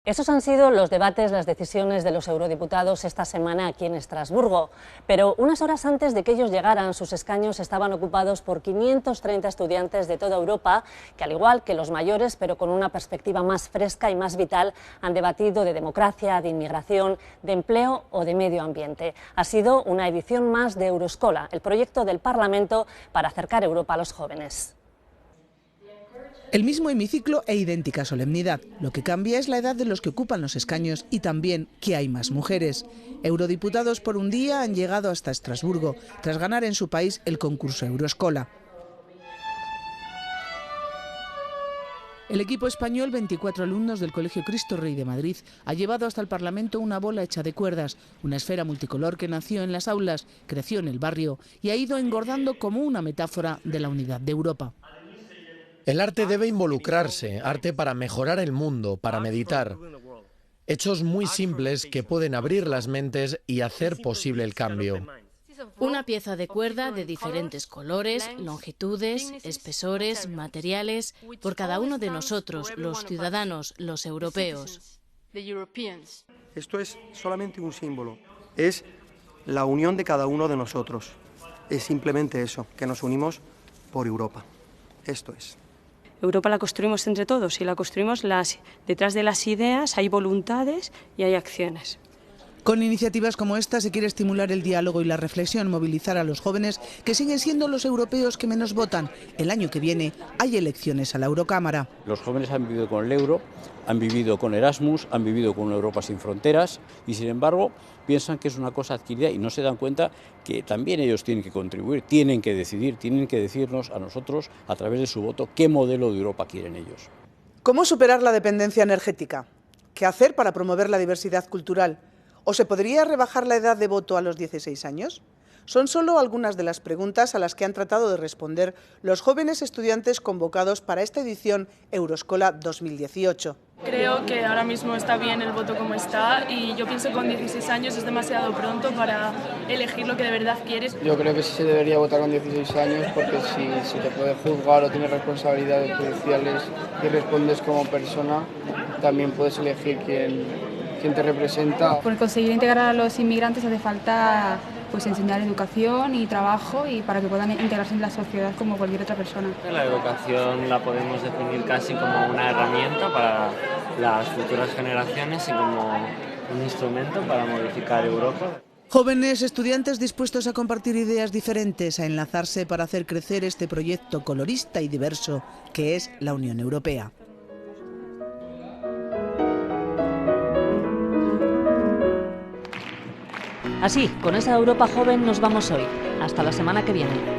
Esos han sido los debates, las decisiones de los eurodiputados esta semana aquí en Estrasburgo. Pero unas horas antes de que ellos llegaran, sus escaños estaban ocupados por 530 estudiantes de toda Europa, que al igual que los mayores, pero con una perspectiva más fresca y más vital, han debatido de democracia, de inmigración, de empleo o de medio ambiente. Ha sido una edición más de Euroscola, el proyecto del Parlamento para acercar Europa a los jóvenes. El mismo hemiciclo e idéntica solemnidad. Lo que cambia es la edad de los que ocupan los escaños y también que hay más mujeres. Eurodiputados por un día han llegado hasta Estrasburgo, tras ganar en su país el concurso Euroscola. El equipo español, 24 alumnos del Colegio Cristo Rey de Madrid, ha llevado hasta el Parlamento una bola hecha de cuerdas, una esfera multicolor que nació en las aulas, creció en el barrio y ha ido engordando como una metáfora de la unidad de Europa. El arte debe involucrarse, arte para mejorar el mundo, para meditar. Hechos muy simples que pueden abrir las mentes y hacer posible el cambio. Una pieza de cuerda de diferentes colores, longitudes, espesores, materiales, por cada uno de nosotros, los ciudadanos, los europeos. Esto es solamente un símbolo, es la unión de cada uno de nosotros. Es simplemente eso, que nos unimos por Europa. Esto es. Europa la construimos entre todos y la construimos detrás de las ideas hay voluntades y hay acciones. Con iniciativas como esta se quiere estimular el diálogo y la reflexión, movilizar a los jóvenes que siguen siendo los europeos que menos votan. El año que viene hay elecciones a la Eurocámara. Los jóvenes han vivido con el euro, han vivido con Erasmus, han vivido con una Europa sin fronteras y sin embargo piensan que es una cosa adquirida y no se dan cuenta que también ellos tienen que contribuir, tienen que decidir, tienen que decirnos a nosotros a través de su voto qué modelo de Europa quieren ellos. ¿Cómo superar la dependencia energética? ¿Qué hacer para promover la diversidad cultural? ¿O se podría rebajar la edad de voto a los 16 años? Son solo algunas de las preguntas a las que han tratado de responder los jóvenes estudiantes convocados para esta edición Euroscola 2018. Creo que ahora mismo está bien el voto como está y yo pienso que con 16 años es demasiado pronto para elegir lo que de verdad quieres. Yo creo que sí se debería votar con 16 años porque si te puede juzgar o tienes responsabilidades judiciales y respondes como persona, también puedes elegir quién te representa. Por conseguir integrar a los inmigrantes hace falta enseñar educación y trabajo y para que puedan integrarse en la sociedad como cualquier otra persona. La educación la podemos definir casi como una herramienta para las futuras generaciones y como un instrumento para modificar Europa. Jóvenes estudiantes dispuestos a compartir ideas diferentes, a enlazarse para hacer crecer este proyecto colorista y diverso que es la Unión Europea. Así, con esa Europa joven nos vamos hoy. Hasta la semana que viene.